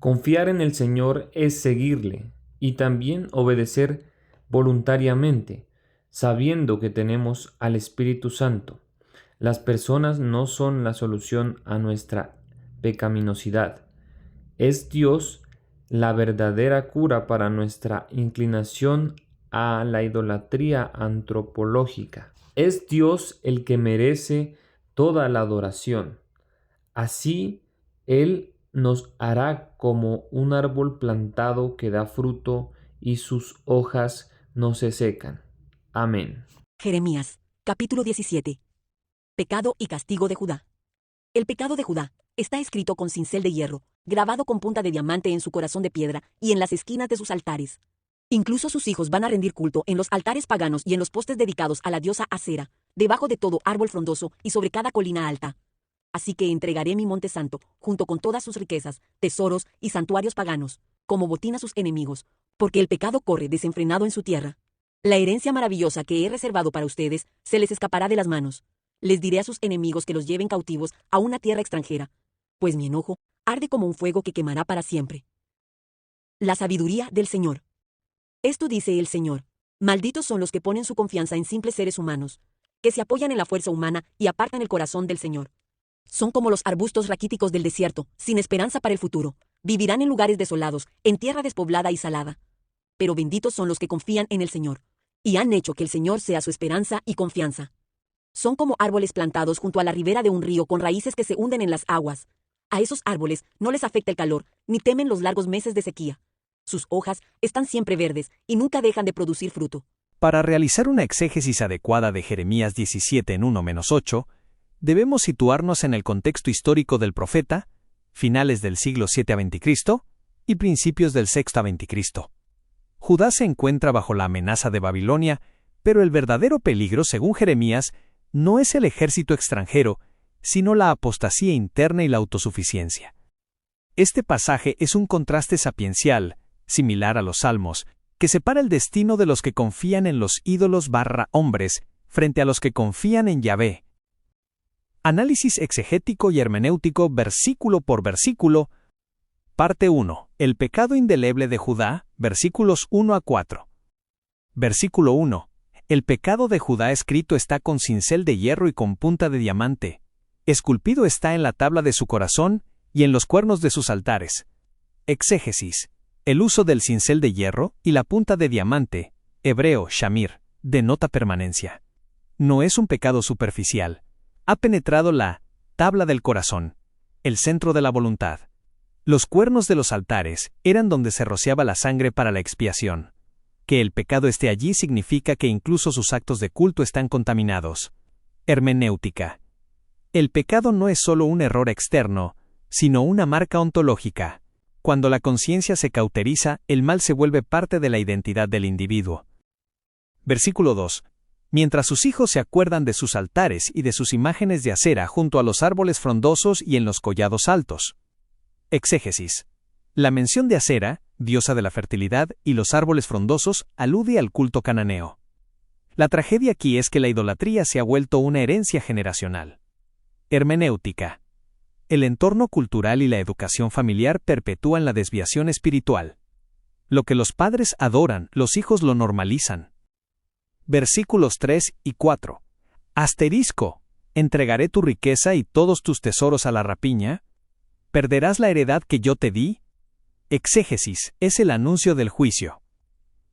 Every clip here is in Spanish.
Confiar en el Señor es seguirle y también obedecer voluntariamente, sabiendo que tenemos al Espíritu Santo. Las personas no son la solución a nuestra pecaminosidad. Es Dios la verdadera cura para nuestra inclinación a la idolatría antropológica. Es Dios el que merece toda la adoración. Así, Él nos hará como un árbol plantado que da fruto y sus hojas no se secan. Amén. Jeremías, capítulo 17. Pecado y castigo de Judá. El pecado de Judá está escrito con cincel de hierro, grabado con punta de diamante en su corazón de piedra y en las esquinas de sus altares. Incluso sus hijos van a rendir culto en los altares paganos y en los postes dedicados a la diosa Acera, debajo de todo árbol frondoso y sobre cada colina alta. Así que entregaré mi monte santo, junto con todas sus riquezas, tesoros y santuarios paganos, como botín a sus enemigos, porque el pecado corre desenfrenado en su tierra. La herencia maravillosa que he reservado para ustedes se les escapará de las manos. Les diré a sus enemigos que los lleven cautivos a una tierra extranjera, pues mi enojo arde como un fuego que quemará para siempre. La sabiduría del Señor. Esto dice el Señor: malditos son los que ponen su confianza en simples seres humanos, que se apoyan en la fuerza humana y apartan el corazón del Señor. Son como los arbustos raquíticos del desierto, sin esperanza para el futuro. Vivirán en lugares desolados, en tierra despoblada y salada. Pero benditos son los que confían en el Señor, y han hecho que el Señor sea su esperanza y confianza. Son como árboles plantados junto a la ribera de un río con raíces que se hunden en las aguas. A esos árboles no les afecta el calor, ni temen los largos meses de sequía. Sus hojas están siempre verdes y nunca dejan de producir fruto. Para realizar una exégesis adecuada de Jeremías 17 en 1-8, debemos situarnos en el contexto histórico del profeta, finales del siglo VII a.C. y principios del VI a.C. Judá se encuentra bajo la amenaza de Babilonia, pero el verdadero peligro, según Jeremías, no es el ejército extranjero, sino la apostasía interna y la autosuficiencia. Este pasaje es un contraste sapiencial, similar a los Salmos, que separa el destino de los que confían en los ídolos/hombres frente a los que confían en Yahvé. Análisis exegético y hermenéutico versículo por versículo. Parte 1. El pecado indeleble de Judá, versículos 1-4. Versículo 1. El pecado de Judá escrito está con cincel de hierro y con punta de diamante. Esculpido está en la tabla de su corazón y en los cuernos de sus altares. Exégesis. El uso del cincel de hierro y la punta de diamante, hebreo shamir, denota permanencia. No es un pecado superficial. Ha penetrado la tabla del corazón, el centro de la voluntad. Los cuernos de los altares eran donde se rociaba la sangre para la expiación. Que el pecado esté allí significa que incluso sus actos de culto están contaminados. Hermenéutica. El pecado no es solo un error externo, sino una marca ontológica. Cuando la conciencia se cauteriza, el mal se vuelve parte de la identidad del individuo. Versículo 2. Mientras sus hijos se acuerdan de sus altares y de sus imágenes de acera junto a los árboles frondosos y en los collados altos. Exégesis. La mención de Acera, diosa de la fertilidad, y los árboles frondosos alude al culto cananeo. La tragedia aquí es que la idolatría se ha vuelto una herencia generacional. Hermenéutica. El entorno cultural y la educación familiar perpetúan la desviación espiritual. Lo que los padres adoran, los hijos lo normalizan. Versículos 3 y 4. Asterisco. ¿Entregaré tu riqueza y todos tus tesoros a la rapiña? ¿Perderás la heredad que yo te di? Exégesis es el anuncio del juicio.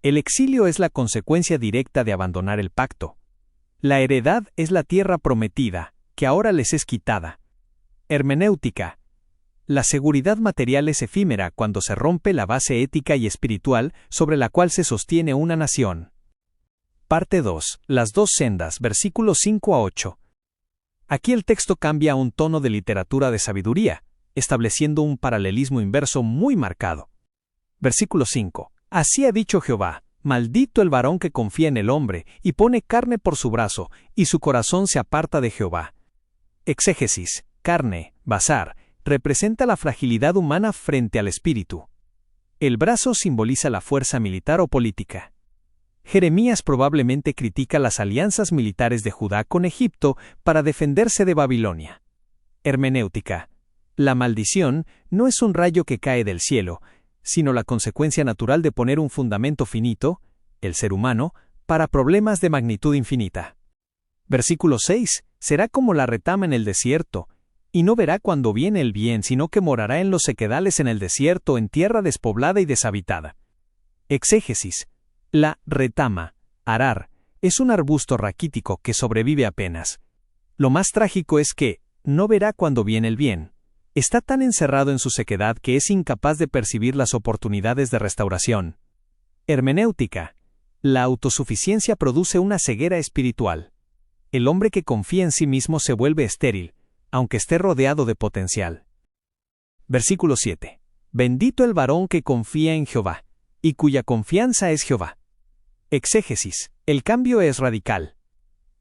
El exilio es la consecuencia directa de abandonar el pacto. La heredad es la tierra prometida, que ahora les es quitada. Hermenéutica. La seguridad material es efímera cuando se rompe la base ética y espiritual sobre la cual se sostiene una nación. Parte 2. Las dos sendas, versículos 5-8. Aquí el texto cambia a un tono de literatura de sabiduría, estableciendo un paralelismo inverso muy marcado. Versículo 5. Así ha dicho Jehová: maldito el varón que confía en el hombre, y pone carne por su brazo, y su corazón se aparta de Jehová. Exégesis. Carne, basar, representa la fragilidad humana frente al espíritu. El brazo simboliza la fuerza militar o política. Jeremías probablemente critica las alianzas militares de Judá con Egipto para defenderse de Babilonia. Hermenéutica. La maldición no es un rayo que cae del cielo, sino la consecuencia natural de poner un fundamento finito, el ser humano, para problemas de magnitud infinita. Versículo 6. Será como la retama en el desierto, y no verá cuando viene el bien, sino que morará en los sequedales en el desierto, en tierra despoblada y deshabitada. Exégesis. La retama, arar, es un arbusto raquítico que sobrevive apenas. Lo más trágico es que no verá cuando viene el bien. Está tan encerrado en su sequedad que es incapaz de percibir las oportunidades de restauración. Hermenéutica. La autosuficiencia produce una ceguera espiritual. El hombre que confía en sí mismo se vuelve estéril, aunque esté rodeado de potencial. Versículo 7. Bendito el varón que confía en Jehová, y cuya confianza es Jehová. Exégesis. El cambio es radical.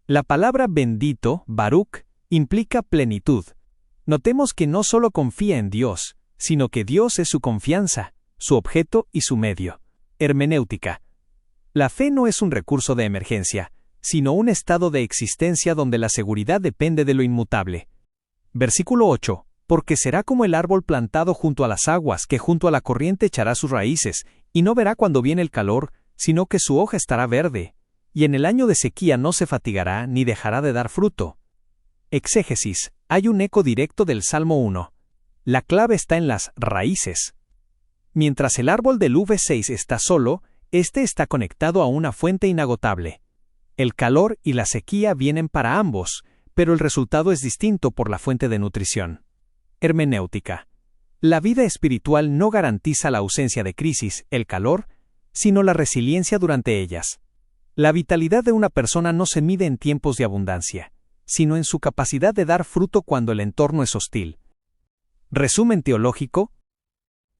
La palabra bendito, Baruch, implica plenitud. Notemos que no solo confía en Dios, sino que Dios es su confianza, su objeto y su medio. Hermenéutica. La fe no es un recurso de emergencia, sino un estado de existencia donde la seguridad depende de lo inmutable. Versículo 8. Porque será como el árbol plantado junto a las aguas, que junto a la corriente echará sus raíces, y no verá cuando viene el calor, sino que su hoja estará verde, y en el año de sequía no se fatigará ni dejará de dar fruto. Exégesis. Hay un eco directo del Salmo 1. La clave está en las raíces. Mientras el árbol del V6 está solo, este está conectado a una fuente inagotable. El calor y la sequía vienen para ambos, pero el resultado es distinto por la fuente de nutrición. Hermenéutica. La vida espiritual no garantiza la ausencia de crisis, el calor, sino la resiliencia durante ellas. La vitalidad de una persona no se mide en tiempos de abundancia, sino en su capacidad de dar fruto cuando el entorno es hostil. Resumen teológico.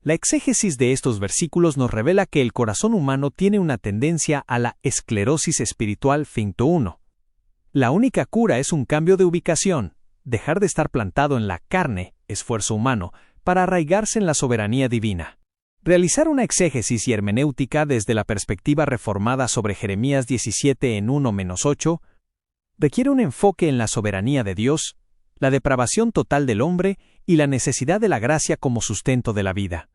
La exégesis de estos versículos nos revela que el corazón humano tiene una tendencia a la esclerosis espiritual finto 1. La única cura es un cambio de ubicación, dejar de estar plantado en la carne, esfuerzo humano, para arraigarse en la soberanía divina. Realizar una exégesis y hermenéutica desde la perspectiva reformada sobre Jeremías 17 en 1-8 requiere un enfoque en la soberanía de Dios, la depravación total del hombre y la necesidad de la gracia como sustento de la vida.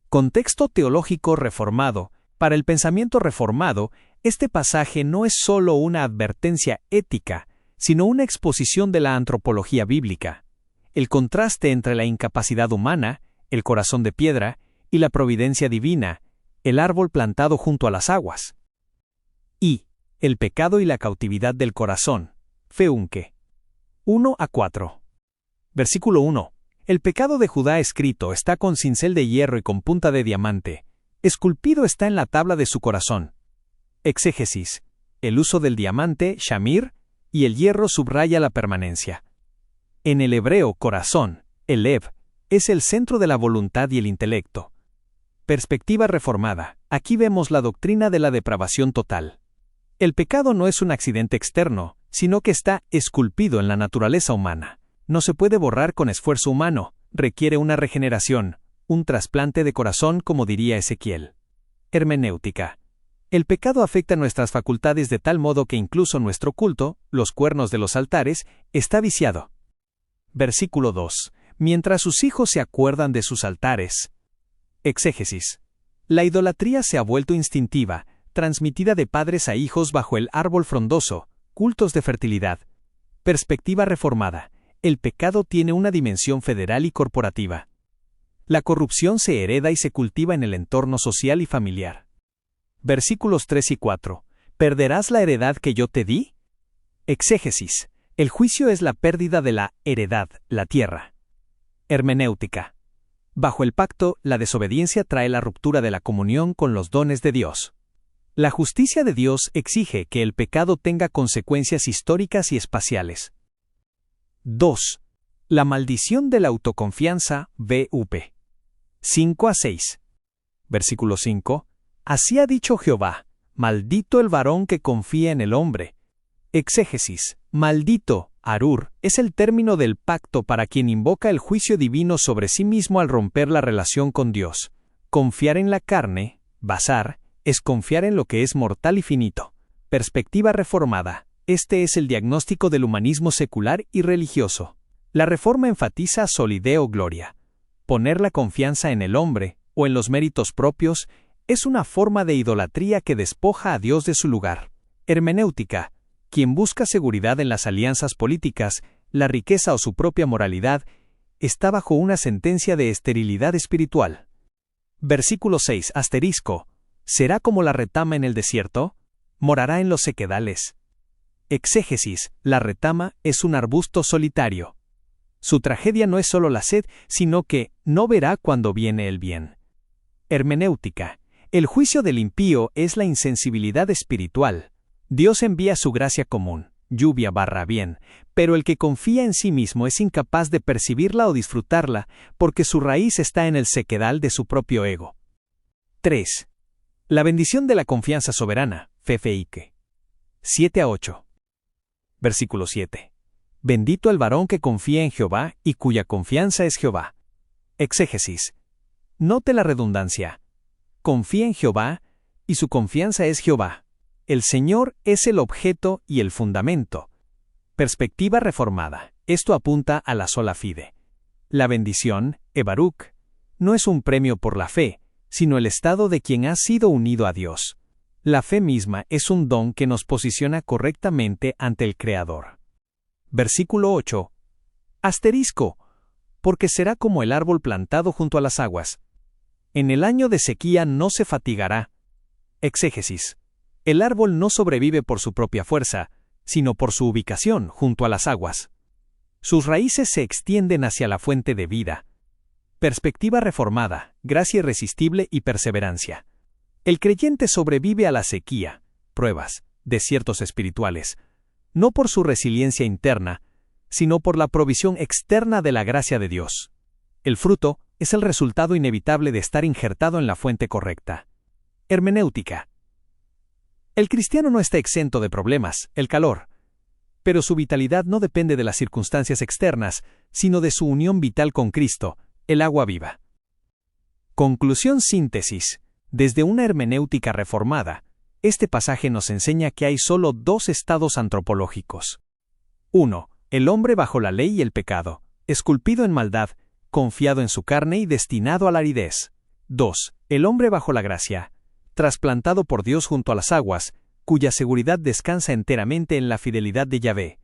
Contexto teológico reformado. Para el pensamiento reformado, este pasaje no es solo una advertencia ética, sino una exposición de la antropología bíblica. El contraste entre la incapacidad humana, el corazón de piedra, y la providencia divina, el árbol plantado junto a las aguas. Y el pecado y la cautividad del corazón. Feunque. 1-4. Versículo 1. El pecado de Judá escrito está con cincel de hierro y con punta de diamante. Esculpido está en la tabla de su corazón. Exégesis. El uso del diamante, shamir, y el hierro subraya la permanencia. En el hebreo corazón, el lev, es el centro de la voluntad y el intelecto. Perspectiva reformada. Aquí vemos la doctrina de la depravación total. El pecado no es un accidente externo, sino que está esculpido en la naturaleza humana. No se puede borrar con esfuerzo humano, requiere una regeneración, un trasplante de corazón, como diría Ezequiel. Hermenéutica. El pecado afecta nuestras facultades de tal modo que incluso nuestro culto, los cuernos de los altares, está viciado. Versículo 2. Mientras sus hijos se acuerdan de sus altares. Exégesis. La idolatría se ha vuelto instintiva, transmitida de padres a hijos bajo el árbol frondoso, cultos de fertilidad. Perspectiva reformada. El pecado tiene una dimensión federal y corporativa. La corrupción se hereda y se cultiva en el entorno social y familiar. Versículos 3 y 4. ¿Perderás la heredad que yo te di? Exégesis. El juicio es la pérdida de la heredad, la tierra. Hermenéutica. Bajo el pacto, la desobediencia trae la ruptura de la comunión con los dones de Dios. La justicia de Dios exige que el pecado tenga consecuencias históricas y espaciales. 2. La maldición de la autoconfianza, VP. 5-6. Versículo 5. Así ha dicho Jehová, maldito el varón que confía en el hombre. Exégesis. Maldito, Arur, es el término del pacto para quien invoca el juicio divino sobre sí mismo al romper la relación con Dios. Confiar en la carne, basar, es confiar en lo que es mortal y finito. Perspectiva reformada. Este es el diagnóstico del humanismo secular y religioso. La Reforma enfatiza solideo gloria. Poner la confianza en el hombre o en los méritos propios es una forma de idolatría que despoja a Dios de su lugar. Hermenéutica. Quien busca seguridad en las alianzas políticas, la riqueza o su propia moralidad, está bajo una sentencia de esterilidad espiritual. Versículo 6. Asterisco. ¿Será como la retama en el desierto? Morará en los sequedales. Exégesis. La retama es un arbusto solitario. Su tragedia no es solo la sed, sino que no verá cuando viene el bien. Hermenéutica. El juicio del impío es la insensibilidad espiritual. Dios envía su gracia común, lluvia / bien, pero el que confía en sí mismo es incapaz de percibirla o disfrutarla porque su raíz está en el sequedal de su propio ego. 3. La bendición de la confianza soberana, Fefeike. 7-8. Versículo 7. Bendito el varón que confía en Jehová y cuya confianza es Jehová. Exégesis. Note la redundancia. Confía en Jehová y su confianza es Jehová. El Señor es el objeto y el fundamento. Perspectiva reformada. Esto apunta a la sola fide. La bendición, Ebaruk, no es un premio por la fe, sino el estado de quien ha sido unido a Dios. La fe misma es un don que nos posiciona correctamente ante el Creador. Versículo 8. Asterisco. Porque será como el árbol plantado junto a las aguas. En el año de sequía no se fatigará. Exégesis. El árbol no sobrevive por su propia fuerza, sino por su ubicación junto a las aguas. Sus raíces se extienden hacia la fuente de vida. Perspectiva reformada, gracia irresistible y perseverancia. El creyente sobrevive a la sequía, pruebas, desiertos espirituales, no por su resiliencia interna, sino por la provisión externa de la gracia de Dios. El fruto es el resultado inevitable de estar injertado en la fuente correcta. Hermenéutica. El cristiano no está exento de problemas, el calor, pero su vitalidad no depende de las circunstancias externas, sino de su unión vital con Cristo, el agua viva. Conclusión síntesis. Desde una hermenéutica reformada, este pasaje nos enseña que hay solo dos estados antropológicos. 1. El hombre bajo la ley y el pecado, esculpido en maldad, confiado en su carne y destinado a la aridez. 2. El hombre bajo la gracia, trasplantado por Dios junto a las aguas, cuya seguridad descansa enteramente en la fidelidad de Yahvé.